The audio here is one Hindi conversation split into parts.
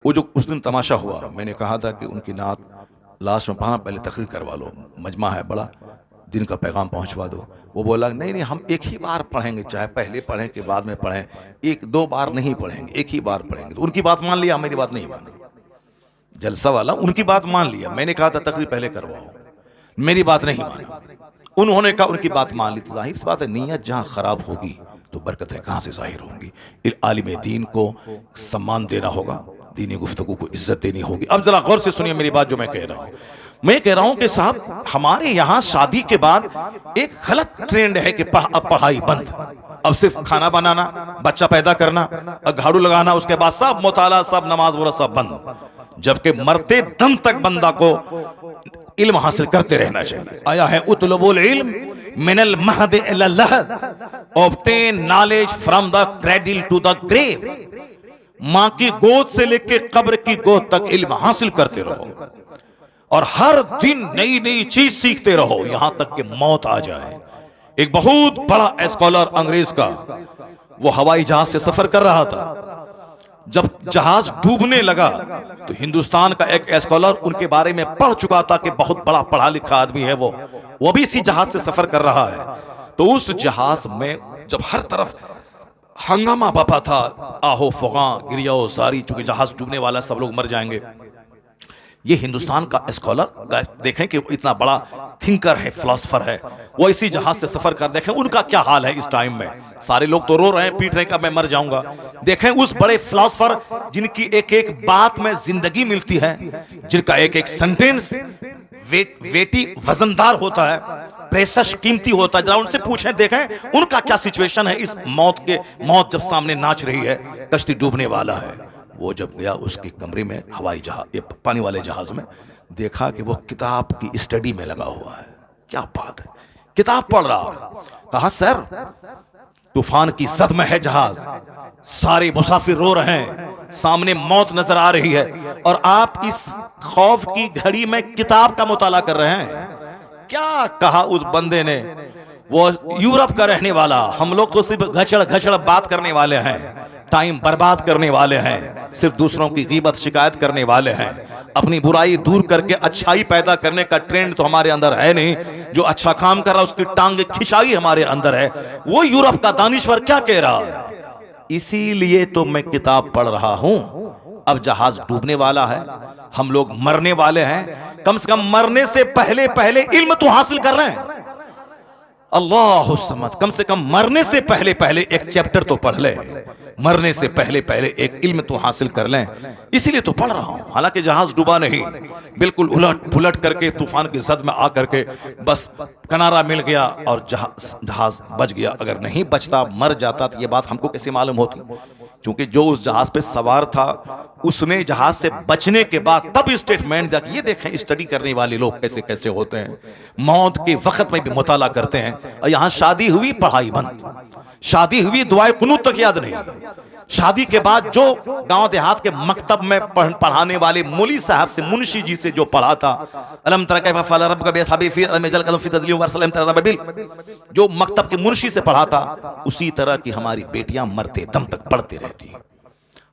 वो जो उस दिन तमाशा हुआ, मैंने कहा था कि उनकी नात लास्ट में पढ़ा, पहले तकरीर करवा लो, मजमा है बड़ा, दिन का पैगाम पहुंचवा दो। वो बोला नहीं नहीं, हम एक ही बार पढ़ेंगे, चाहे पहले पढ़ें कि बाद में पढ़ें, एक दो बार नहीं पढ़ेंगे, एक ही बार पढ़ेंगे। तो उनकी बात मान लिया, मेरी बात नहीं मानी। जलसा वाला उनकी बात मान लिया, मैंने कहा था तकरीर पहले करवाओ, मेरी बात नहीं मानी। उन्होंने कहा उनकी बात मान ली। तो जाहिर सी बात है, नीयत जहां खराब होगी तो बरकतें कहां से जाहिर होंगी। आलिम दीन को सम्मान देना होगा, दीनी गुफ्तगू को इज्जत देनी होगी। अब जरा गौर से सुनिए मेरी बात जो मैं कह रहा हूं। मैं कह रहा हूं कि साहब, हमारे यहां शादी के बाद एक गलत ट्रेंड है कि अब पढ़ाई बंद, अब सिर्फ खाना बनाना, बच्चा पैदा करना, झाड़ू लगाना, उसके बाद सब मुताला, सब नमाज वगैरह सब बंद। जबकि मरते दम तक बंदा को इल्म हासिल करते रहना चाहिए। आया है उतलबुल इल्म मिनल महद इलल लहद, obtain knowledge from the cradle to the grave. मां की गोद से लेकर कब्र की गोद तक इल्म हासिल करते रहो और हर दिन नई नई चीज सीखते रहो, यहां तक कि मौत आ जाए। एक बहुत बड़ा स्कॉलर अंग्रेज का, वो हवाई जहाज से सफर कर रहा था। जब जहाज डूबने लगा तो हिंदुस्तान का एक स्कॉलर उनके बारे में पढ़ चुका था कि बहुत बड़ा पढ़ा लिखा आदमी है वो भी इसी जहाज से सफर कर रहा है। तो उस जहाज में जब हर तरफ हंगामा बपा था, आहो फुगा गिरियो सारी, चूंकि जहाज डूबने वाला, सब लोग मर जाएंगे। ये हिंदुस्तान का स्कॉलर, देखें कि इतना बड़ा थिंकर है, फिलोसफर है, वो इसी जहाज से सफर कर, देखें उनका क्या हाल है इस टाइम में। सारे लोग तो रो रहे हैं, पीट रहे हैं कि मैं मर जाऊंगा। देखें उस बड़े फिलोसफर जिनकी एक एक बात में जिंदगी मिलती है, जिनका एक एक सेंटेंस वेटी वजनदार होता है, प्रेशस कीमती होता है। जरा उनसे पूछें, देखें उनका क्या सिचुएशन है इस मौत जब सामने नाच रही है, कश्ती डूबने वाला है। वो जब गया उसके कमरे में, हवाई जहाज, ये पानी वाले जहाज में, देखा कि वो किताब की स्टडी में लगा हुआ है। क्या बात है, किताब पढ़ रहा। कहा सर, तूफान की जद में है जहाज, सारे मुसाफिर रो रहे हैं, सामने मौत नजर आ रही है और आप इस खौफ की घड़ी में किताब का मुताला कर रहे हैं। क्या कहा उस बंदे ने, वो यूरोप का रहने वाला, हम लोग तो सिर्फ घचड़ घचड़ बात करने वाले हैं, टाइम बर्बाद करने वाले हैं, सिर्फ दूसरों की गीबत शिकायत करने वाले हैं, अपनी बुराई दूर करके अच्छाई पैदा करने का ट्रेंड तो हमारे अंदर है नहीं। जो अच्छा काम कर रहा है उसकी टांग खिंचाई हमारे अंदर है। वो यूरोप का दानिश्वर क्या कह रहा है, इसीलिए तो मैं किताब पढ़ रहा हूं। अब जहाज डूबने वाला है, हम लोग मरने वाले हैं, कम से कम मरने से पहले पहले इल्म तो हासिल कर रहे हैं। अल्लाह समद, कम से कम मरने से पहले पहले एक चैप्टर तो पढ़ ले, मरने से पहले पहले एक इल्म तो हासिल कर लें, इसीलिए तो पढ़ रहा हूं। हालांकि जहाज डूबा नहीं, बिल्कुल उलट पुलट करके तूफान की जद में आकर के बस किनारा मिल गया और जहाज बच गया। अगर नहीं बचता, मर जाता, तो ये बात हमको कैसे मालूम होती? क्योंकि जो उस जहाज पे सवार था उसने जहाज से बचने के बाद तब स्टेटमेंट दिया। ये देखें स्टडी करने वाले लोग कैसे कैसे होते हैं, मौत के वक्त में भी मुताला करते हैं। और यहां शादी हुई, पढ़ाई बंद, शादी हुई, दुआए कुनूत तक याद नहीं। शादी के बाद जो गांव देहात के मकतब में पढ़ाने वाले मौली साहब से, मुंशी जी से जो पढ़ा था, अलम तरा कैफ फअल रब्बुका बिअसहाबी फील अजल कलम फी तदलीम वरसलम तरबिल, जो मकतब के मुंशी से पढ़ा था, उसी तरह की हमारी बेटियां मरते दम तक पढ़ते रहती,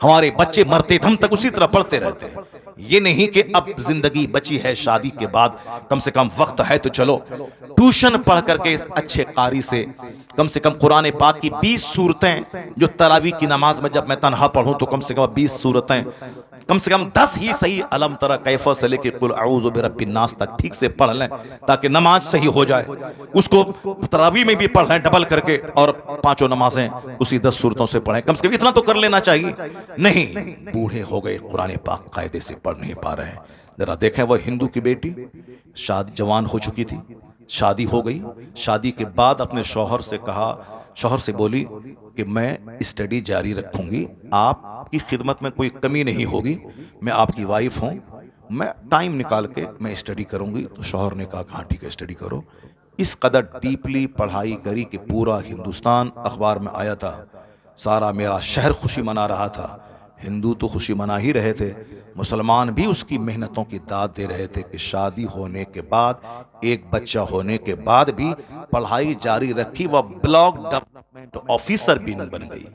हमारे बच्चे मरते दम तक उसी तरह पढ़ते रहते हैं। ये नहीं कि अब जिंदगी बची है, शादी के बाद कम से कम वक्त है तो चलो ट्यूशन पढ़ करके इस अच्छे कारी से कम कुरान पाक की 20 सूरतें, जो तरावी की नमाज में जब मैं तन्हा पढ़ूं तो कम से कम 20 सूरतें, कम से कम 10 ही सही अलम तरा कैफा से लेके कुल अऊज़ु बिरब्बिन नास तक ठीक से पढ़ लें, ताकि नमाज सही हो जाए। उसको तरावी में भी पढ़ लें डबल करके, और पांचों नमाजें उसी 10 सूरतों से पढ़ें। कम से कम इतना तो कर लेना चाहिए। नहीं, बूढ़े हो गए, कुरान पाक कायदे से पढ़ नहीं पा रहे हैं। जरा देखें, वह हिंदू की बेटी शादी जवान हो चुकी थी, शादी हो गई, शादी के बाद अपने शौहर से कहा, शौहर से बोली कि मैं स्टडी जारी रखूंगी, आपकी खिदमत में कोई कमी नहीं होगी, मैं आपकी वाइफ हूं, मैं टाइम निकाल के मैं स्टडी करूंगी। तो शौहर ने कहा हाँ ठीक है, स्टडी करो। इस कदर डीपली पढ़ाई करी कि पूरा हिंदुस्तान अखबार में आया था, सारा मेरा शहर खुशी मना रहा था। हिंदू तो खुशी मना ही रहे थे, मुसलमान भी उसकी मेहनतों की दाद दे रहे थे कि शादी होने के बाद, एक बच्चा होने के बाद भी पढ़ाई जारी रखी। वह ब्लॉक डेवलपमेंट ऑफिसर भी बन गई,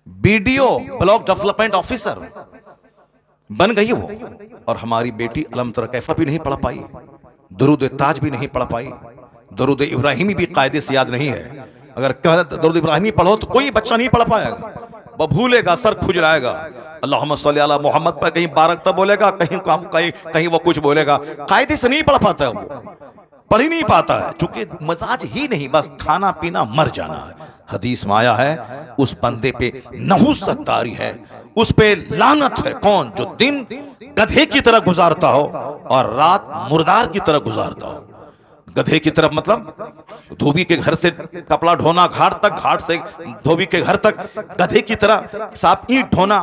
बीडीओ ब्लॉक डेवलपमेंट ऑफिसर। बन गई वो। और हमारी बेटी अलम तरा कैफा भी नहीं पढ़ पाई, दुरूद ताज भी नहीं पढ़ पाई, दुरूद इब्राहिमी भी कायदे से याद नहीं है। अगर कह दुरूद इब्राहिमी पढ़ो तो कोई बच्चा नहीं पढ़ पाएगा, वह भूलेगा, सर खुजलाएगा। अल्लाहुम्मा सल्ली अला मोहम्मद पर कहीं बारक तब बोलेगा, कहीं कहीं कहीं वो कुछ बोलेगा, कायदे से नहीं पढ़ पाता है, वो पढ़ ही नहीं पाता है, चूंकि मजाज ही नहीं, बस खाना पीना मर जाना है। हदीस में आया है उस बंदे पे नहुसत तारी है, उस पे लानत है। कौन? जो दिन गधे की तरह गुजारता हो और रात मुर्दार की तरह गुजारता हो। गधे की तरफ मतलब धोबी के घर से कपड़ा ढोना घाट तक, घाट से धोबी के घर तक, गधे की तरह साफ ईंट ढोना,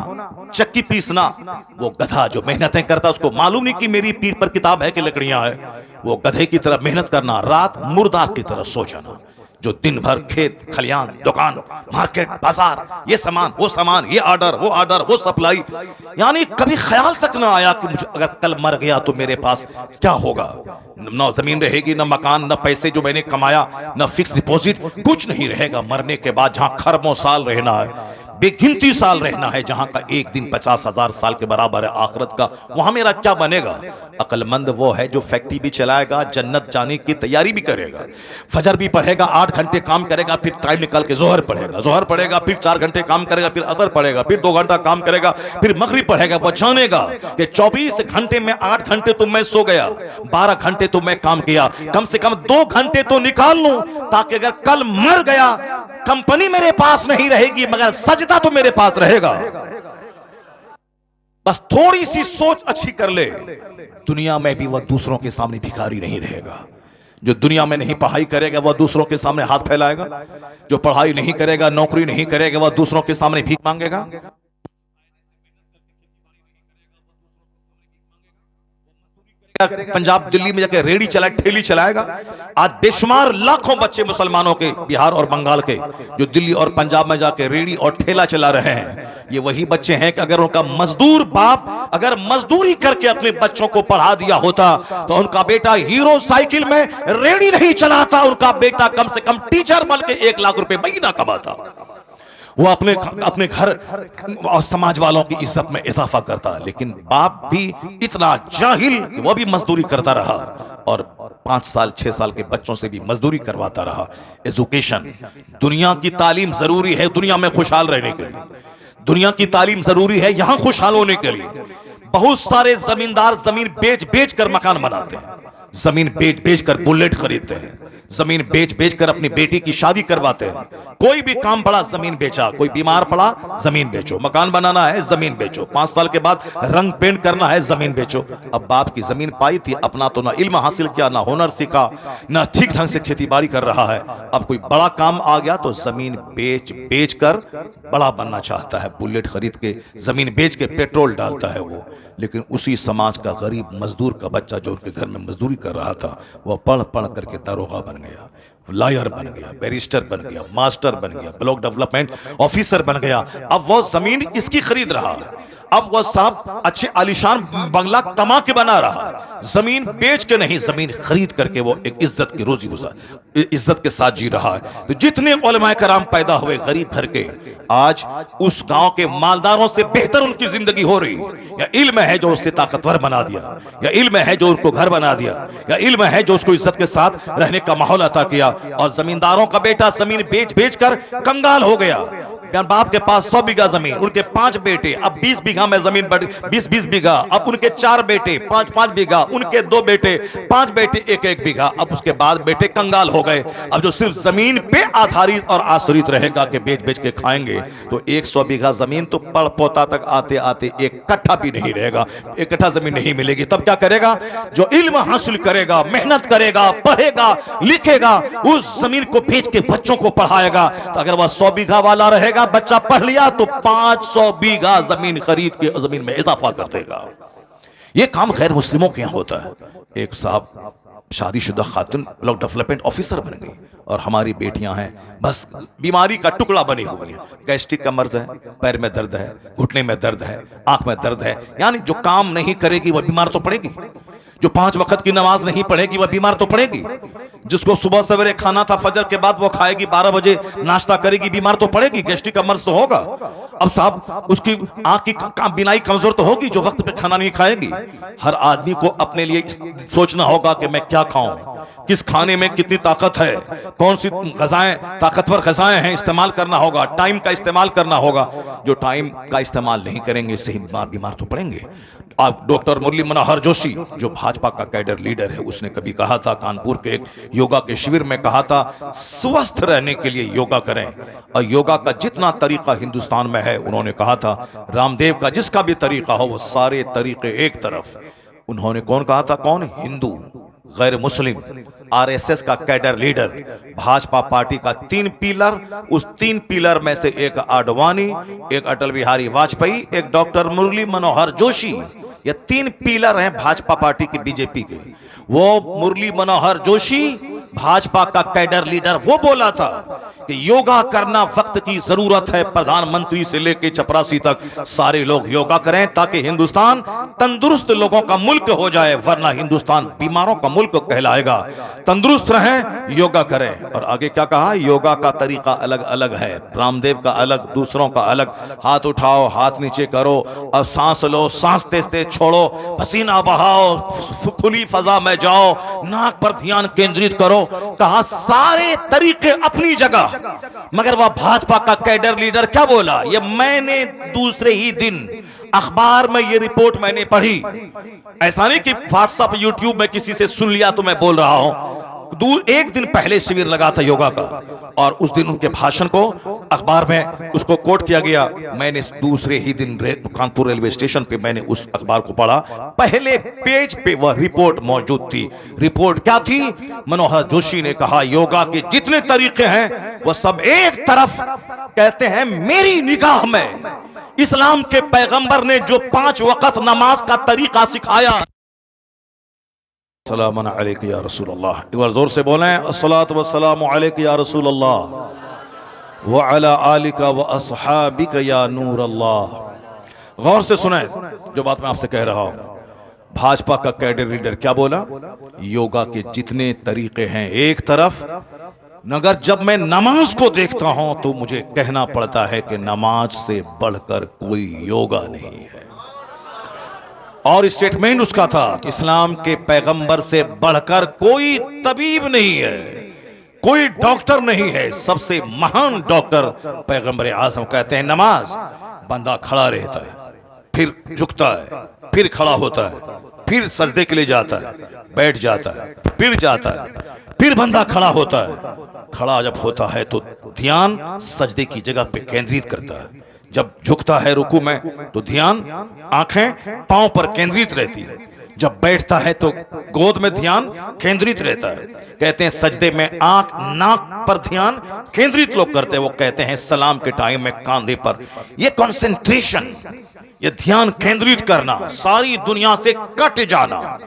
चक्की पीसना। वो गधा जो मेहनतें करता उसको मालूम नहीं कि मेरी पीठ पर किताब है कि लकड़ियां है। वो गधे की तरह मेहनत करना, रात मुर्दार की तरह सो जाना। जो दिन भर खेत खलियान, दुकान, मार्केट, बाजार, ये सामान वो सामान, ये ऑर्डर वो ऑर्डर वो सप्लाई, यानी कभी ख्याल तक ना आया कि मुझे अगर कल मर गया तो मेरे पास क्या होगा। न जमीन रहेगी, न मकान, न पैसे जो मैंने कमाया, न फिक्स डिपॉजिट, कुछ नहीं रहेगा। मरने के बाद जहां खरबों साल रहना है, बेगिनती साल रहना है, जहां का एक दिन 50,000 साल के बराबर है आखिरत का, वहां मेरा क्या बनेगा। अक्लमंद वो है जो फैक्ट्री भी चलाएगा, जन्नत जाने की तैयारी भी करेगा, फजर भी पढ़ेगा, 8 घंटे काम करेगा, फिर टाइम निकाल के जोहर पढ़ेगा, जोहर पढ़ेगा, फिर 4 घंटे काम करेगा, फिर असर पढ़ेगा, फिर 2 घंटा काम करेगा, फिर मगरिब पढ़ेगा। वो जानेगा कि 24 घंटे में 8 घंटे तो मैं सो गया, 12 घंटे तो मैं काम किया, कम से कम 2 घंटे तो निकाल लूं, ताकि अगर कल मर गया कंपनी मेरे पास नहीं रहेगी मगर सजदा तो मेरे पास रहेगा। बस थोड़ी सी सोच अच्छी कर ले, दुनिया में भी वह दूसरों के सामने भिखारी नहीं रहेगा। जो दुनिया में नहीं पढ़ाई करेगा वह दूसरों के सामने हाथ फैलाएगा, जो पढ़ाई नहीं करेगा, नौकरी नहीं करेगा, वह दूसरों के सामने भीख मांगेगा। पंजाब दिल्ली में जाके रेडी चला ठेली चलाएगा। आज बेशुमार लाखों बच्चे मुसलमानों के बिहार और बंगाल के जो दिल्ली और पंजाब में जाके रेडी और ठेला चला रहे हैं, ये वही बच्चे हैं कि अगर उनका मजदूर बाप अगर मजदूरी करके अपने बच्चों को पढ़ा दिया होता तो उनका बेटा हीरो साइकिल में रेडी नहीं चलाता, उनका बेटा कम से कम टीचर बन के 1 लाख रुपए महीना कमाता। वो अपने घर और समाज वालों की इज्जत में इजाफा करता। लेकिन बाप भी इतना जाहिल कि वो भी मजदूरी करता रहा और 5 साल 6 साल के बच्चों से भी मजदूरी करवाता रहा। एजुकेशन, दुनिया की तालीम जरूरी है दुनिया में खुशहाल रहने के लिए, दुनिया की तालीम जरूरी है यहां खुशहाल होने के लिए। बहुत सारे जमींदार जमीन बेच बेच कर मकान बनाते हैं, जमीन बेच बेच कर बुलेट खरीदते हैं, जमीन बेच बेच कर अपनी बेटी की शादी करवाते हैं। कोई भी काम पड़ा जमीन बेचा, कोई बीमार पड़ा जमीन बेचो, मकान बनाना है जमीन बेचो, 5 साल के बाद रंग पेंट करना है जमीन बेचो। अब बाप की जमीन पाई थी, अपना तो ना इल्म हासिल किया, ना हुनर सीखा, ना ठीक ढंग से खेती बाड़ी कर रहा है। अब कोई बड़ा काम आ गया तो जमीन बेच बेच कर बड़ा बनना चाहता है, बुलेट खरीद के जमीन बेच के पेट्रोल डालता है वो। लेकिन उसी समाज का गरीब मजदूर का बच्चा जो उनके घर में मजदूरी कर रहा था, वह पढ़ पढ़ करके दरोगा बन गया, लॉयर बन गया, बैरिस्टर बन गया, मास्टर बन गया, ब्लॉक डेवलपमेंट ऑफिसर बन गया। अब वो जमीन इसकी खरीद रहा है, अब वह साहब अच्छे आलिशान बंगला कमा के बना रहा, जमीन बेच के नहीं, जमीन खरीद करके वो एक इज्जत की रोजी गुजार इज्जत के साथ जी रहा है। तो जितने उलमाए कराम पैदा हुए गरीब घर के, आज उस गांव के मालदारों से बेहतर उनकी जिंदगी हो रही। या इल्म है जो उससे ताकतवर बना दिया, या इल्म है जो उनको घर बना दिया, या इल्म है जो उसको इज्जत के साथ रहने का माहौल अता किया। और जमींदारों का बेटा जमीन बेच बेच कर कंगाल हो गया। बाप के पास 100 बीघा जमीन, उनके 5 बेटे, अब 20 बीघा में जमीन बढ़ 20-20 बीघा, अब उनके 4 बेटे 5-5 बीघा, उनके 2 बेटे 5 बेटे 1-1 बीघा। अब उसके बाद बेटे कंगाल हो गए। अब जो सिर्फ जमीन पे आधारित और आश्रित रहेगा कि बेच बेच के खाएंगे, तो 100 बीघा जमीन तो पड़ पोता तक आते आते 1 कट्ठा भी नहीं रहेगा, 1 कट्ठा जमीन नहीं मिलेगी। तब क्या करेगा? जो इल्म हासिल करेगा, मेहनत करेगा, पढ़ेगा लिखेगा, उस जमीन को बेच के बच्चों को पढ़ाएगा। तो अगर वह 100 बीघा वाला रहेगा, बच्चा पढ़ लिया तो 500 बीघा जमीन खरीद के जमीन में इजाफा कर देगा। यह काम गैर मुस्लिमों के यहां होता है। एक साहब शादीशुदा खातून ब्लॉक डेवलपमेंट ऑफिसर बन गई और हमारी बेटियां हैं बस बीमारी का टुकड़ा बनी हुई है। गैस्ट्रिक का मर्ज है, पैर में दर्द है, घुटने में दर्द है, आंख में दर्द है, यानी जो काम नहीं करेगी वह बीमार तो पड़ेगी। जो 5 वक्त की नमाज नहीं पढ़ेगी वह बीमार तो पड़ेगी। जिसको सुबह सवेरे खाना था फजर के बाद वो खाएगी, 12 बजे नाश्ता करेगी, बीमार तो पड़ेगी, गैस्ट्रिक का मर्ज तो होगा। अब साहब उसकी आंख की बीनाई कमजोर तो होगी जो वक्त पे खाना नहीं खाएगी। हर आदमी को अपने लिए सोचना होगा कि मैं क्या खाऊं, किस खाने में कितनी ताकत है, कौन सी ग़िज़ाएं ताकतवर ग़िज़ाएं हैं, इस्तेमाल करना होगा, टाइम का इस्तेमाल करना होगा। जो टाइम का इस्तेमाल नहीं करेंगे इससे ही बीमार तो पड़ेंगे। आप डॉक्टर मुरली मनोहर जोशी जो भाजपा का कैडर लीडर है, उसने कभी कहा था कानपुर के एक योगा के शिविर में कहा था, स्वस्थ रहने के लिए योगा करें। और योगा का जितना तरीका हिंदुस्तान में है, उन्होंने कहा था रामदेव का जिसका भी तरीका हो वो सारे तरीके एक तरफ। उन्होंने कौन कहा था? कौन? हिंदू, गैर मुस्लिम, आरएसएस का कैडर लीडर, भाजपा पार्टी का 3 पिलर। उस 3 पिलर में से एक आडवाणी, एक अटल बिहारी वाजपेयी, एक डॉक्टर मुरली मनोहर जोशी। ये 3 पिलर हैं भाजपा पार्टी की, बीजेपी के। वो मुरली मनोहर जोशी भाजपा का कैडर लीडर, वो बोला था कि योगा करना वक्त की जरूरत है। प्रधानमंत्री से लेकर चपरासी तक सारे लोग योगा करें ताकि हिंदुस्तान तंदुरुस्त लोगों का मुल्क हो जाए, वरना हिंदुस्तान बीमारों का मुल्क कहलाएगा। तंदुरुस्त रहें, योगा करें। और आगे क्या कहा? योगा का तरीका अलग अलग है, रामदेव का अलग, दूसरों का अलग। हाथ उठाओ, हाथ नीचे करो और सांस लो, सांस तेज तेज छोड़ो, पसीना बहाओ, खुली फजा में जाओ, नाक पर ध्यान केंद्रित करो। कहा सारे तरीके अपनी जगह, मगर वह भाजपा का कैडर लीडर क्या बोला? ये मैंने दूसरे ही दिन अखबार में ये रिपोर्ट मैंने पढ़ी। ऐसा नहीं कि व्हाट्सएप यूट्यूब में किसी से सुन लिया तो मैं बोल रहा हूं। एक दिन पहले शिविर लगा था योगा का, और उस दिन उनके भाषण को अखबार में उसको कोट किया गया। मैंने दूसरे ही दिन कानपुर रेलवे स्टेशन पे मैंने उस अखबार को पढ़ा, पहले पेज पे वह रिपोर्ट मौजूद थी। रिपोर्ट क्या थी? मनोहर जोशी ने कहा योगा के जितने तरीके हैं वह सब एक तरफ। कहते हैं मेरी निगाह में इस्लाम के पैगंबर ने जो 5 वक्त नमाज का तरीका सिखाया। सलामन अलैका या रसूल अल्लाह। एक बार जोर से बोलें, अस्सलातु वस्सलामु अलैका या रसूल अल्लाह व अला आलिका व अस्हाबिका या नूर अल्लाह। गौर से सुने जो बात मैं आपसे कह रहा हूं। भाजपा का कैडर लीडर क्या बोला? योगा के जितने तरीके हैं एक तरफ, मगर जब मैं नमाज को देखता हूं तो मुझे कहना पड़ता है कि नमाज से बढ़कर कोई योगा नहीं है। और स्टेटमेंट उसका था, इस्लाम के पैगंबर से बढ़कर कोई तबीब नहीं है, कोई डॉक्टर नहीं है। सबसे महान डॉक्टर पैगंबर आज़म कहते हैं नमाज। बंदा खड़ा रहता है, फिर झुकता है, फिर खड़ा होता है, फिर सजदे के लिए जाता है, बैठ जाता है, फिर जाता है, फिर बंदा खड़ा होता है। खड़ा जब होता है तो ध्यान सजदे की जगह पे केंद्रित करता है। जब झुकता है रुकू में तो ध्यान आंखें पांव पर केंद्रित रहती है। जब बैठता है तो गोद में ध्यान केंद्रित रहता है। कहते हैं सजदे में आंख नाक पर ध्यान केंद्रित लोग करते हैं। वो कहते हैं सलाम के टाइम में कांधे पर। ये कंसंट्रेशन, ये ध्यान केंद्रित करना, सारी दुनिया से कट जाना,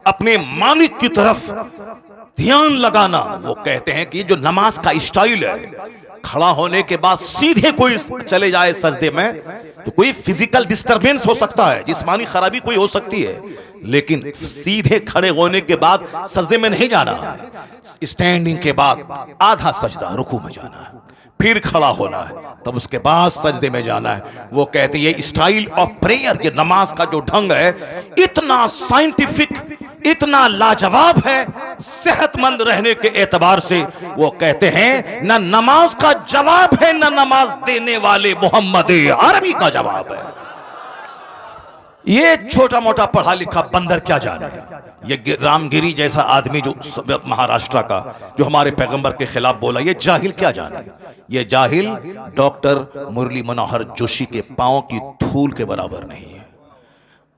अपने मालिक की तरफ ध्यान लगाना। वो कहते हैं कि जो नमाज का स्टाइल है, खड़ा होने के बाद सीधे कोई चले जाए सजदे में तो कोई फिजिकल डिस्टरबेंस हो सकता है, जिस्मानी खराबी कोई हो सकती है, लेकिन सीधे खड़े होने के बाद सजदे में नहीं जाना है। स्टैंडिंग के बाद आधा सजदा रुकू में जाना है, फिर खड़ा होना है, तब उसके बाद सजदे में जाना है। वो कहते हैं ये स्टाइल ऑफ प्रेयर, ये नमाज का जो ढंग है इतना साइंटिफिक, इतना लाजवाब है सेहतमंद रहने के एतबार से। वो कहते हैं न नमाज का जवाब है, न नमाज देने वाले मोहम्मद अरबी का जवाब है। ये छोटा मोटा पढ़ा लिखा बंदर क्या जाने, ये रामगिरी जैसा आदमी जो महाराष्ट्र का जो हमारे पैगंबर के खिलाफ बोला, ये जाहिल क्या जाने। ये जाहिल डॉक्टर मुरली मनोहर जोशी के पांव की धूल के बराबर नहीं है।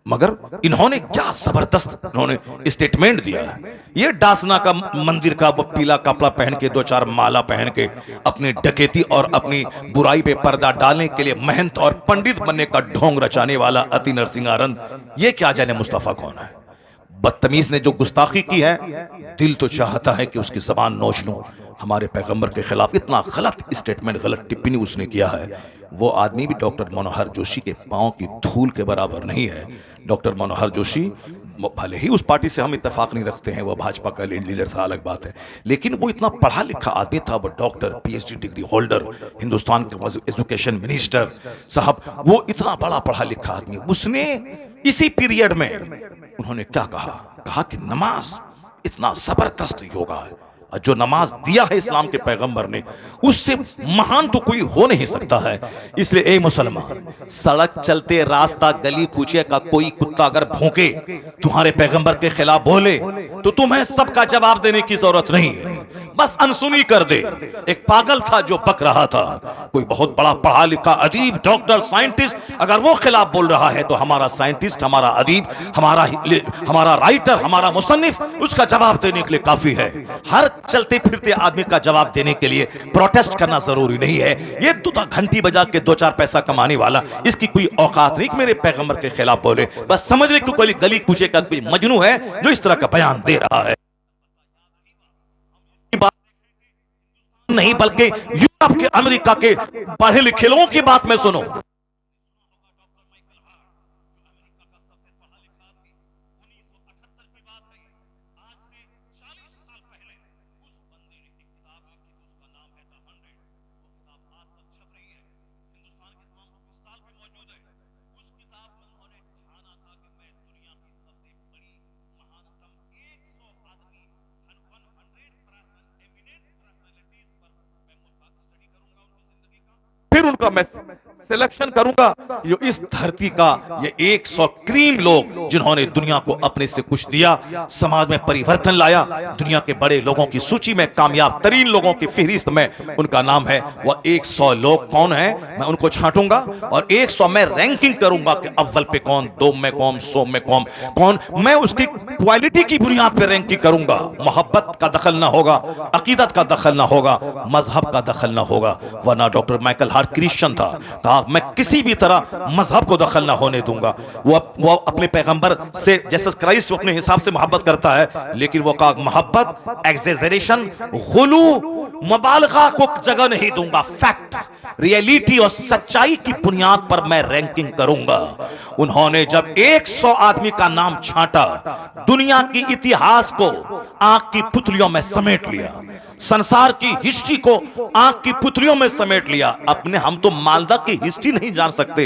मगर इन्होंने क्या जबरदस्त इन्होंने स्टेटमेंट दिया है। ये डासना का मंदिर का वो पीला कपड़ा पहन के 2-4 माला पहन के अपनी डकैती और अपनी बुराई पे पर्दा डालने के लिए महंत और पंडित बनने का ढोंग रचाने वाला अति नरसिंह आनंद, ये क्या जाने मुस्तफा कौन है। बदतमीज ने जो गुस्ताखी की है, दिल तो चाहता है कि उसकी जबान नोच लूं। हमारे पैगंबर के खिलाफ इतना गलत स्टेटमेंट, गलत टिप्पणी उसने किया है। वो आदमी भी डॉक्टर मनोहर जोशी के पांव की धूल के बराबर नहीं है। डॉक्टर मनोहर जोशी, भले ही उस पार्टी से हम इत्तेफाक नहीं रखते हैं, वो भाजपा का लीडर था, अलग बात है, लेकिन वो इतना पढ़ा लिखा आदमी था, वो doctor, PhD degree holder, Hindustan के एजुकेशन मिनिस्टर साहब, वो इतना बड़ा पढ़ा लिखा आदमी, उसने इसी पीरियड में उन्होंने क्या कहा कि नमाज इतना जबरदस्त योगा है, जो नमाज दिया है इस्लाम के पैगंबर ने, उससे महान तो कोई हो नहीं सकता है। इसलिए ए मुसलमान, सड़क चलते रास्ता गली कूचे का कोई कुत्ता अगर भौंके, तुम्हारे पैगंबर के खिलाफ बोले, तो तुम्हें सबका जवाब देने की जरूरत नहीं है, बस अनसुनी कर दे। एक पागल था जो बक रहा था, कोई बहुत बड़ा पढ़ा लिखा अदीब, डॉक्टर, साइंटिस्ट, अगर वो खिलाफ बोल रहा है तो हमारा साइंटिस्ट, हमारा अदीब, हमारा राइटर, हमारा मुसन्निफ उसका जवाब देने के लिए काफी है। हर चलते फिरते आदमी का जवाब देने के लिए प्रोटेस्ट करना जरूरी नहीं है। ये तो घंटी बजा के 2-4 पैसा कमाने वाला, इसकी कोई औकात नहीं कि मेरे पैगंबर के खिलाफ बोले। बस समझ ले कि कोई गली कूचे का कोई मजनू है जो इस तरह का बयान दे रहा है, नहीं बल्कि यूरोप के, अमेरिका के पढ़े लिखे लोगों की बात में सुनो। फिर उनका मैं सिलेक्शन करूंगा, जो इस धरती का ये 100 क्रीम लोग जिन्होंने दुनिया को अपने से कुछ दिया, समाज में परिवर्तन लाया, दुनिया के बड़े लोगों की सूची में, कामयाब तरीन लोगों की फहरिस्त में उनका नाम है। वह 100 लोग कौन है, मैं उनको छांटूंगा और 100 में रैंकिंग करूंगा कि अव्वल पे कौन, 2 में कौन, 100 में कौन। मैं उसकी क्वालिटी की बुनियाद पर रैंकिंग करूंगा। मोहब्बत का दखल ना होगा, अकीदत का दखल ना होगा, मजहब का दखल ना होगा। वरना डॉक्टर माइकल हार्ट क्रिश्चियन था, मैं किसी भी तरह मजहब को दखल ना होने दूंगा। वो अपने पैगंबर से, जीसस क्राइस्ट अपने हिसाब से मोहब्बत करता है, लेकिन वो कहा मोहब्बत एक्सेजरेशन, गुलू, मुबालगा को जगह नहीं दूंगा। फैक्ट, रियलिटी और सच्चाई की बुनियाद पर मैं रैंकिंग करूंगा। उन्होंने जब 100 आदमी का नाम छांटा, दुनिया की इतिहास को आंख की पुतलियों में समेट लिया, संसार की हिस्ट्री को आंख की पुतलियों में समेट लिया। अपने हम तो मालदा की हिस्ट्री नहीं जान सकते,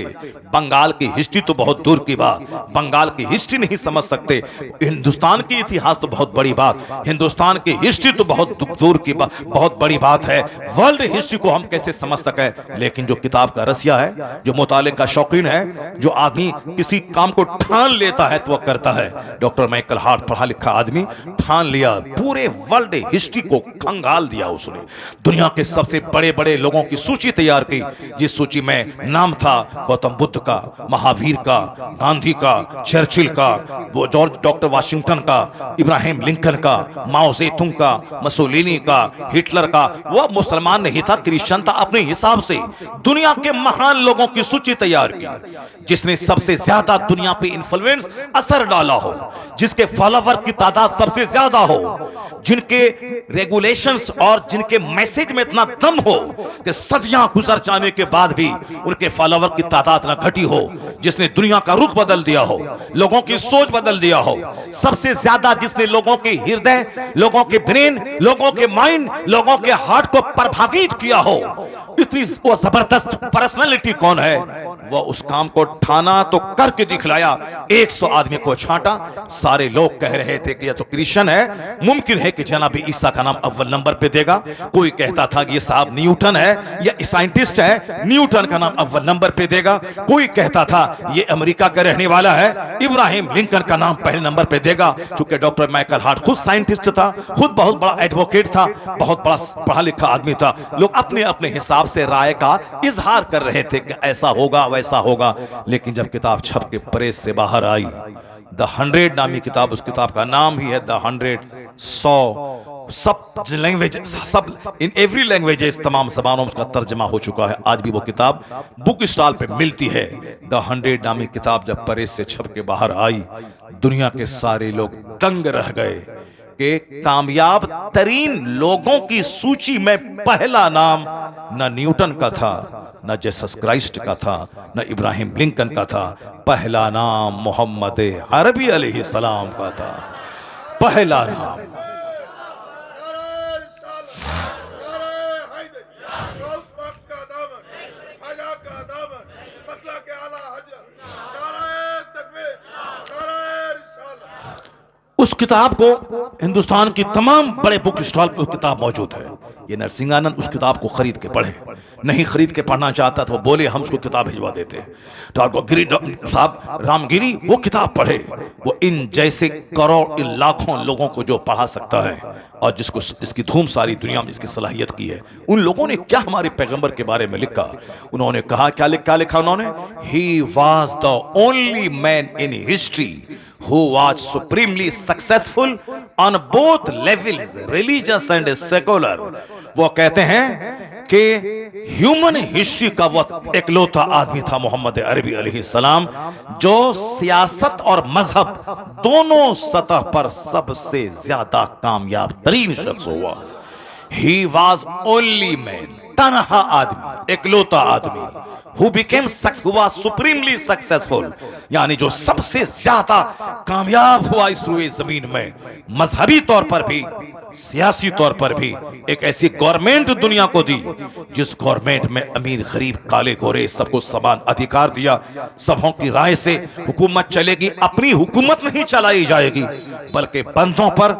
बंगाल की हिस्ट्री तो बहुत दूर की बात, बंगाल की हिस्ट्री नहीं समझ सकते, हिंदुस्तान की इतिहास तो बहुत बड़ी बात, हिंदुस्तान की हिस्ट्री तो बहुत दूर की बात, बहुत बड़ी बात है। वर्ल्ड हिस्ट्री को हम कैसे समझ सके? लेकिन जो किताब का रसिया है, जो मुताले का शौकीन है, जो आदमी किसी काम को ठान लेता है तो वह करता है। डॉक्टर माइकल हार्ट पढ़ा लिखा आदमी ठान लिया, पूरे वर्ल्ड हिस्ट्री को खंगाल दिया उसने। दुनिया के सबसे बड़े बड़े लोगों की सूची तैयार की, जिस सूची में नाम था गौतम बुद्ध का, महावीर का, गांधी का, चर्चिल का, वो जॉर्ज डॉक्टर वाशिंगटन का, इब्राहिम लिंकन का, माओ जेतुंग का, मसोलिनी का, हिटलर का। वह मुसलमान नहीं था, क्रिश्चियन था। अपने हिसाब से दुनिया के महान लोगों की सूची तैयार की, जिसने सबसे ज्यादा दुनिया पे इन्फ्लुएंस, असर डाला हो, जिसके फॉलोवर की तादाद सबसे ज्यादा हो, जिनके रेगुलेशंस और जिनके मैसेज में इतना दम हो कि सदियां गुजर जाने के बाद भी उनके फॉलोवर की तादाद न घटी हो, जिसने दुनिया का रुख बदल दिया हो, लोगों की सोच बदल दिया हो, सबसे ज्यादा जिसने लोगों के हृदय, लोगों के ब्रेन, लोगों के माइंड, लोगों के हार्ट को प्रभावित किया हो, इतनी वो जबरदस्त पर्सनालिटी कौन है? वो उस काम को ठाना तो करके दिखलाया। 100 आदमी को छांटा। सारे लोग कह रहे थे कि यह तो क्रिश्चियन है, मुमकिन है कि जनाबी ईसा का नाम अव्वल नंबर पे देगा। कोई कहता था कि ये साहब न्यूटन है या साइंटिस्ट है, न्यूटन का नाम अव्वल नंबर पे देगा। कोई कहता था ये अमेरिका का रहने वाला है, इब्राहिम लिंकन का नाम पहले नंबर पे देगा। चूंकि डॉक्टर माइकल हार्ट खुद साइंटिस्ट था, खुद बहुत बड़ा एडवोकेट था, बहुत बड़ा पढ़ा लिखा आदमी था, लोग अपने अपने हिसाब से राय का इजहार कर रहे थे कि ऐसा होगा वैसा होगा। लेकिन जब किताब छप के प्रेस से बाहर आई, द 100 नामी किताब, उस किताब का नाम ही है द 100, 100, सब लैंग्वेज, सब इन एवरी लैंग्वेजेस, तमाम जबानों में उसका तर्जमा हो चुका है। आज भी वो किताब बुक स्टॉल पे मिलती है। द 100 नामी किताब जब प्रेस से छप के बाहर आई, दुनिया के सारे लोग दंग रह गए। कि कामयाब तरीन लोगों की सूची में पहला नाम न न्यूटन का था, न जीसस क्राइस्ट का था, न इब्राहिम लिंकन का था। पहला नाम मोहम्मद अरबी अलैहिस्सलाम का था। पहला नाम। उस किताब को हिंदुस्तान की तमाम बड़े बुक स्टॉल पर किताब मौजूद है। ये नरसिंहानंद उस किताब को खरीद के पढ़े, नहीं खरीद के पढ़ना चाहता तो वो बोले हम उसको किताब भिजवा देते हैं। डॉक्टर गिरी साहब रामगिरी वो किताब पढ़े, वो इन जैसे करोड़ इन लाखों लोगों को जो पढ़ा सकता है और जिसको इसकी धूम सारी दुनिया में इसकी सलाहियत की है। उन लोगों ने क्या हमारे पैगंबर के बारे में लिखा, उन्होंने कहा क्या लिखा उन्होंने, he was the only man in history who was supremely successful on both levels religious and secular. वो कहते हैं कि ह्यूमन हिस्ट्री का वो इकलौता आदमी था मोहम्मद अरबी अलैहिस्सलाम जो सियासत और मजहब दोनों सतह पर सबसे ज्यादा कामयाब तरीन शख्स हुआ। ही वॉज ओनली मैन, तनहा आदमी, इकलौता आदमी, who became supremely successful, यानी जो सबसे ज्यादा कामयाब हुआ इस रुए जमीन में, मजहबी तौर पर भी सियासी तौर पर भी। एक ऐसी गवर्नमेंट दुनिया को दी जिस गवर्नमेंट में अमीर गरीब काले गोरे सबको समान अधिकार दिया। सबों की राय से हुकूमत चलेगी, अपनी हुकूमत नहीं चलाई जाएगी बल्कि बंदों पर,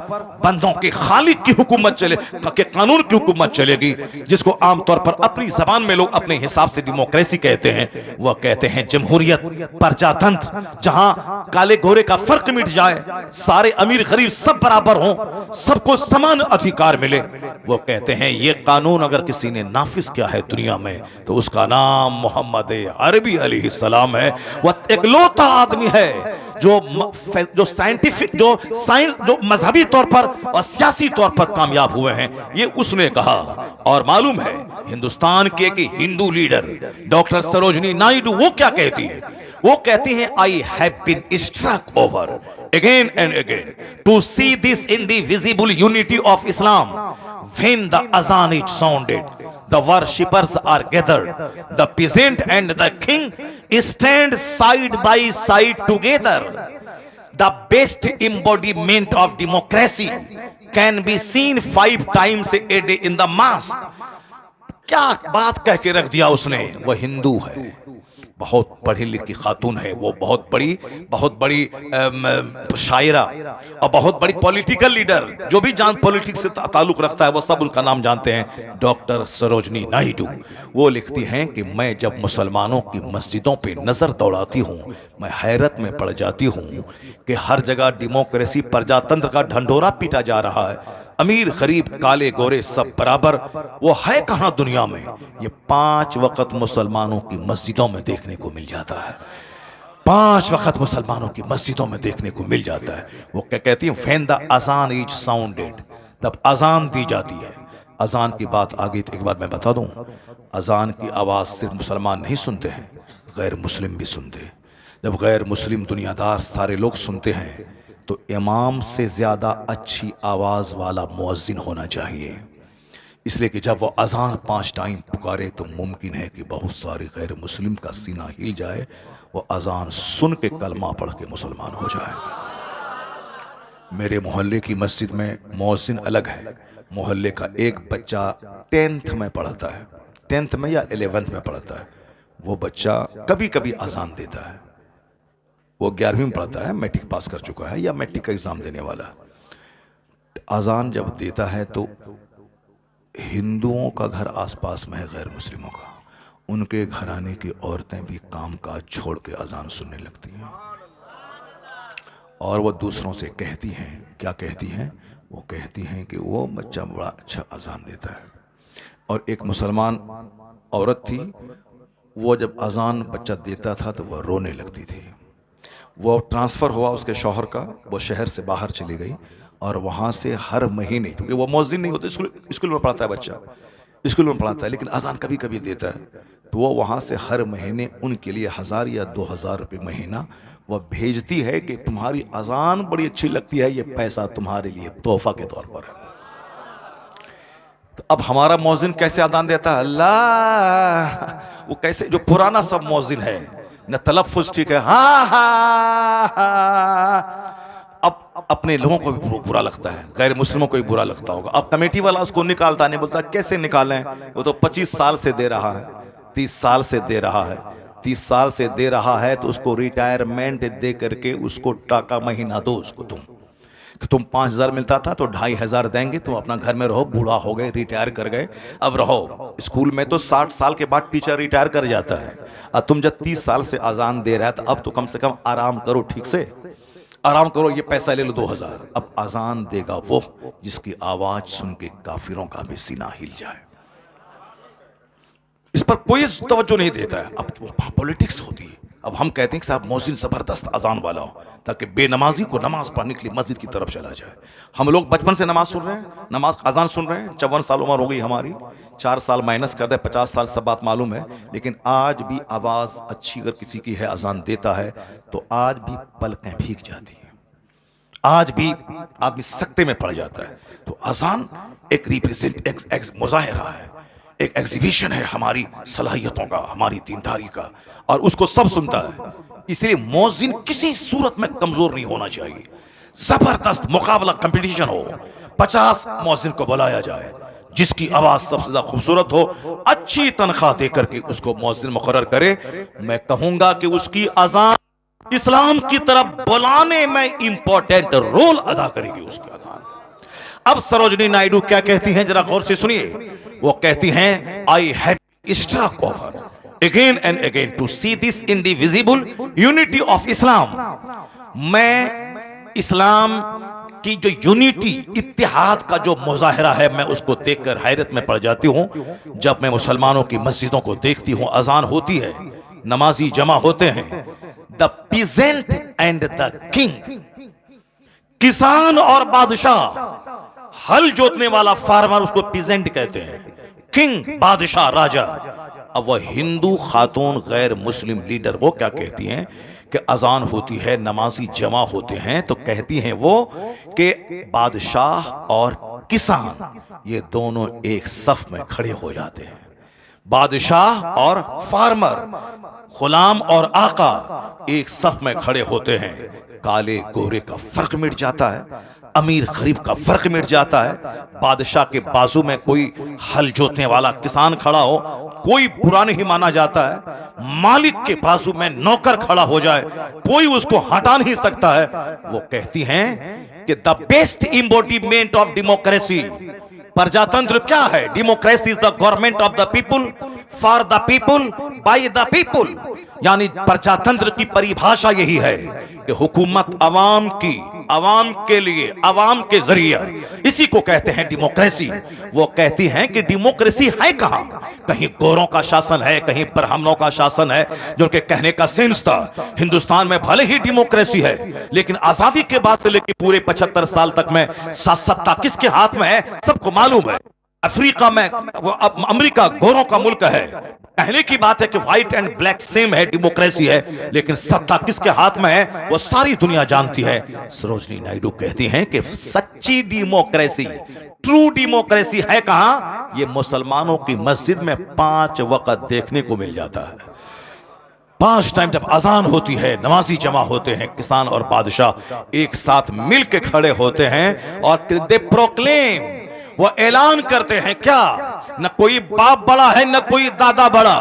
बंदों के खालिक की हुकूमत चले के कानून की हुकूमत चलेगी, जिसको आमतौर पर अपनी जबान में लोग अपने हिसाब से डेमोक्रेसी कहते हैं। वह कहते हैं जमहूरियत, प्रजातंत्र, जहां काले गोरे का फर्क मिट जाए, सारे अमीर गरीब सब बराबर हों, सबको समान अधिकार मिले। वो कहते हैं ये कानून अगर किसी ने नाफिज किया है दुनिया में तो उसका नाम मोहम्मद अरबी अलैहिस्सलाम है। वह इकलौता आदमी है जो साइंटिफिक, जो साइंस, जो मजहबी तौर पर और सियासी तौर पर कामयाब हुए हैं, ये उसने कहा। और मालूम है हिंदुस्तान के एक हिंदू लीडर डॉक्टर सरोजनी नायडू वो क्या कहती है, वो कहती हैं I have been struck over again and again to see this in the visible unity of Islam. When the azan is sounded, the worshippers are gathered, the peasant and the king stand side by side together. The best embodiment of democracy can be seen 5 times a day in the mosque. क्या बात कह के रख दिया उसने। वह हिंदू है, बहुत पढ़ी लिखी खातून है, वो बहुत बड़ी शायरा और बहुत बड़ी पॉलिटिकल लीडर, जो भी पॉलिटिक्स से ताल्लुक रखता है वो सब उसका नाम जानते हैं, डॉक्टर सरोजनी नायडू। वो लिखती हैं कि मैं जब मुसलमानों की मस्जिदों पे नज़र दौड़ाती हूँ मैं हैरत में पड़ जाती हूँ कि हर जगह डेमोक्रेसी, प्रजातंत्र का ढंढोरा पीटा जा रहा है, अमीर गरीब काले गोरे सब बराबर। वो है कहां दुनिया में? ये 5 वक्त मुसलमानों की मस्जिदों में देखने को मिल जाता है, 5 वक्त मुसलमानों की मस्जिदों में देखने को मिल जाता है। वो क्या कहती है, व्हेन द अजान इज साउंडेड, तब अजान दी जाती है। अजान की बात आगे एक बात मैं बता दूं, अजान की आवाज़ सिर्फ मुसलमान नहीं सुनते हैं, गैर मुस्लिम भी सुनते हैं। जब गैर मुस्लिम दुनियादार सारे लोग सुनते हैं तो इमाम से ज़्यादा अच्छी आवाज़ वाला मुअज्जिन होना चाहिए, इसलिए कि जब वो अजान 5 टाइम पुकारे तो मुमकिन है कि बहुत सारे गैर मुस्लिम का सीना हिल जाए, वो अजान सुन के कलमा पढ़ के मुसलमान हो जाए। मेरे मोहल्ले की मस्जिद में मुअज्जिन अलग है। मोहल्ले का एक बच्चा 10th में पढ़ता है, 10th में या 11th में पढ़ता है। वो बच्चा कभी कभी अजान देता है, वो 11वीं में पढ़ता है, मैट्रिक पास कर चुका है या मैट्रिक का एग्ज़ाम देने वाला। अजान जब देता है तो हिंदुओं का घर आसपास में है गैर मुस्लिमों का, उनके घराने की औरतें भी काम काज छोड़ के अजान सुनने लगती हैं और वो दूसरों से कहती हैं, क्या कहती हैं? वो कहती हैं कि वो बच्चा बड़ा अच्छा अजान देता है। और एक मुसलमान औरत थी, वो जब अजान बच्चा देता था तो वह रोने लगती थी। वो ट्रांसफ़र हुआ उसके शौहर का, वो शहर से बाहर चली गई और वहाँ से हर महीने, क्योंकि वो मुअज्जिन नहीं होते, स्कूल में पढ़ता है बच्चा, स्कूल में पढ़ाता है, लेकिन अजान कभी कभी देता है, तो वो वहाँ से हर महीने उनके लिए 1000 या 2000 रुपये महीना वह भेजती है कि तुम्हारी अजान बड़ी अच्छी लगती है, ये पैसा तुम्हारे लिए तोहफा के तौर पर है। तो अब हमारा मौजिन कैसे अजान देता है? अल्लाह, वो कैसे, जो पुराना सब मौजिन है न तलफ़ुज़ ठीक है, हाँ हाँ हाँ, अब अपने लोगों को भी बुरा लगता है, गैर मुस्लिमों को भी बुरा लगता होगा। अब कमेटी वाला उसको निकालता नहीं, बोलता कैसे निकालें, वो तो 25 साल से दे रहा है, 30 साल से दे रहा है, 30 साल से दे रहा है, तो उसको रिटायरमेंट दे करके उसको टाका महीना दो उसको तुम, कि तुम 5,000 मिलता था तो 2,500 देंगे, तुम अपना घर में रहो, बूढ़ा हो गए, रिटायर कर गए, अब रहो। स्कूल में तो 60 साल के बाद टीचर रिटायर कर जाता है, और तुम जब 30 साल से अजान दे रहा है, तो अब तो कम से कम आराम करो, ठीक से आराम करो, ये पैसा ले लो 2,000। अब अजान देगा वो जिसकी आवाज सुन के काफिरों का भी सीना हिल जाए। इस पर कोई तवज्जो नहीं देता है। अब पॉलिटिक्स होती है। अब हम कहते हैं कि साहब मौजिन जबरदस्त अजान वाला हो, ताकि बेनमाजी को नमाज पढ़ने के लिए मस्जिद की तरफ चला जाए। हम लोग बचपन से नमाज सुन रहे हैं, नमाज अजान सुन रहे हैं, 54 साल उम्र हो गई हमारी, 4 साल माइनस कर दे, 50 साल, सब बात मालूम है, लेकिन आज भी आवाज अच्छी अगर किसी की है, अजान देता है, तो आज भी पलकें भीग जाती है, आज भी आदमी सकते में पड़ जाता है। तो अजान एक रिप्रेजेंट, एक मुजाहिरा है, एक एग्जीबिशन है हमारी सलाहियतों का, हमारी दीनदारी का, और उसको सब सुनता है। इसलिए मौजिन किसी सूरत में कमजोर नहीं होना चाहिए। जबरदस्त मुकाबला, कंपटीशन हो, 50 मौजिन को बुलाया जाए, जिसकी आवाज सबसे ज्यादा खूबसूरत हो, अच्छी तनख्वाह देकर के उसको मौजिन मुकर्रर करे। मैं कहूंगा कि उसकी अजान इस्लाम की तरफ बुलाने में इंपॉर्टेंट रोल अदा करेगी उसकी अजान। अब सरोजनी नायडू क्या कहती हैं, जरा गौर से सुनिए। वो कहती हैं, I had struck over again and again to see this indivisible unity of Islam. मैं इस्लाम की जो यूनिटी, इत्तेहाद का जो मुजाहिरा है, मैं उसको देखकर हैरत में पड़ जाती हूं। जब मैं मुसलमानों की मस्जिदों को देखती हूं, अजान होती है, नमाजी जमा होते हैं, the peasant and the king, किसान और बादशाह, हल जोतने वाला फार्मर, उसको पीजेंट कहते हैं, किंग बादशाह राजा। अब वह हिंदू खातून गैर मुस्लिम लीडर वो क्या कहती हैं कि अजान होती है, नमाजी जमा होते हैं, तो कहती हैं वो कि बादशाह और किसान ये दोनों एक सफ में खड़े हो जाते हैं। बादशाह और फार्मर, गुलाम और आका एक सफ में खड़े होते हैं। काले गोरे का फर्क मिट जाता है, अमीर गरीब का फर्क मिट जाता है। बादशाह के बाजू में कोई हल जोतने वाला किसान खड़ा हो, कोई बुरा नहीं माना जाता है। मालिक के बाजू में नौकर खड़ा हो जाए, कोई उसको हटा नहीं सकता है। वो कहती हैं कि the best embodiment of democracy, प्रजातंत्र क्या है? Democracy is the government of the people, for the people, by the people. यानी प्रजातंत्र की परिभाषा यही है कि हुकूमत अवाम की, अवाम के लिए, अवाम के जरिए, इसी को कहते हैं डेमोक्रेसी। वो कहती हैं कि डेमोक्रेसी है कहां? कहीं गोरों का शासन है, कहीं ब्राह्मणों का शासन है, जो उनके कहने का सेंस था। हिंदुस्तान में भले ही डेमोक्रेसी है, लेकिन आजादी के बाद से लेकर पूरे 75 साल तक में सत्ता किसके हाथ में है सबको मालूम है। अफ्रीका में, वो अब अमेरिका गोरों का मुल्क है, कहने की बात है कि व्हाइट एंड ब्लैक सेम है, डेमोक्रेसी है, लेकिन सत्ता किसके हाथ में है वो सारी दुनिया जानती है। सरोजनी नायडू कहती हैं कि सच्ची डेमोक्रेसी, ट्रू डेमोक्रेसी है कहां? ये मुसलमानों की मस्जिद में 5 वक्त देखने को मिल जाता है। 5 टाइम जब अजान होती है, नमाजी जमा होते हैं, किसान और बादशाह एक साथ मिलकर खड़े होते हैं और दे प्रोक्लेम, वो ऐलान करते हैं क्या? न कोई बाप बड़ा है, न कोई दादा बड़ा,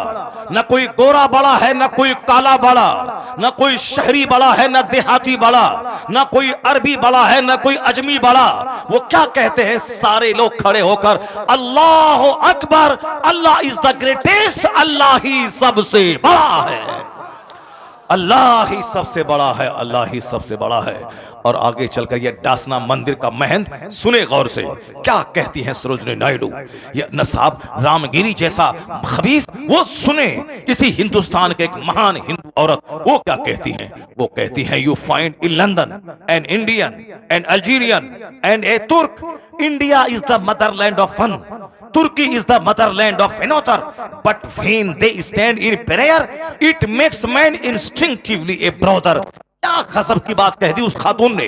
न कोई गोरा बड़ा है, न कोई काला बड़ा, न कोई शहरी बड़ा है, न देहाती बड़ा, न कोई अरबी बड़ा है, न कोई अजमी बड़ा। वो क्या कहते हैं? सारे लोग खड़े होकर अल्लाह अकबर, अल्लाह इज द ग्रेटेस्ट, अल्लाह ही सबसे बड़ा है, अल्लाह ही सबसे बड़ा है, अल्लाह ही सबसे बड़ा है। और आगे चलकर यह डासना मंदिर का महंत, सुने गौर से क्या कहती हैं सरोजनी नायडू। यह नसाब रामगिरी जैसा खबीस, वो सुने इसी हिंदुस्तान के एक महान हिंदू औरत, वो क्या कहती हैं? वो कहती हैं, you find in London an Indian an Algerian and a Turk, India is the motherland of one, Turkey is the motherland of another, but when they stand in prayer, it makes man instinctively a brother. क्या गजब की बात कह दी उस खातून ने।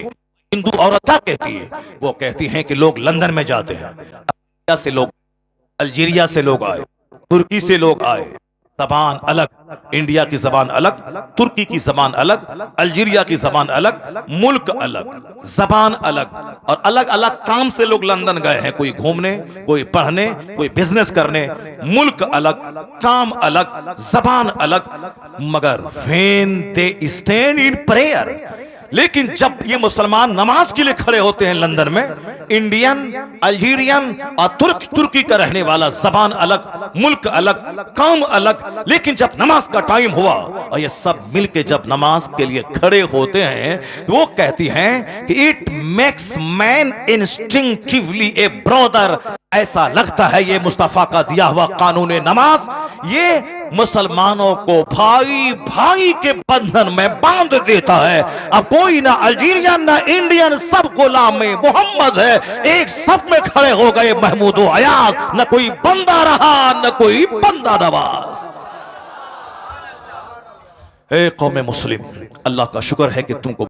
हिंदू औरत क्या कहती है? वो कहती हैं कि लोग लंदन में जाते हैं, अमेरिका से लोग, अल्जीरिया से लोग आए, तुर्की से लोग आए, जबान अलग, इंडिया की जबान अलग, तुर्की की जबान अलग, अल्जीरिया की जबान अलग, मुल्क अलग, जबान अलग, और अलग अलग काम से लोग लंदन गए हैं, कोई घूमने, कोई पढ़ने, कोई बिजनेस करने। मुल्क अलग, काम अलग, जबान अलग, मगर when they stand in prayer, लेकिन जब ये मुसलमान नमाज के लिए खड़े होते हैं लंदन में, इंडियन, अल्जीरियन और तुर्की का रहने वाला, जबान अलग, मुल्क अलग, काम अलग, लेकिन जब नमाज का टाइम हुआ और ये सब मिलके जब नमाज के लिए खड़े होते हैं, तो वो कहती हैं कि it makes man instinctively A brother. ऐसा लगता है ये मुस्तफा का दिया हुआ कानून नमाज, ये मुसलमानों को भाई भाई के बंधन में बांध देता है। अब कोई ना अल्जीरियन ना इंडियन, सब गुलाम मोहम्मद है, एक सब में खड़े हो गए महमूद अयाज, न कोई बंदा रहा न कोई बंदा नवाज। ए कौम मुस्लिम, अल्लाह का शुक्र है कि तुमको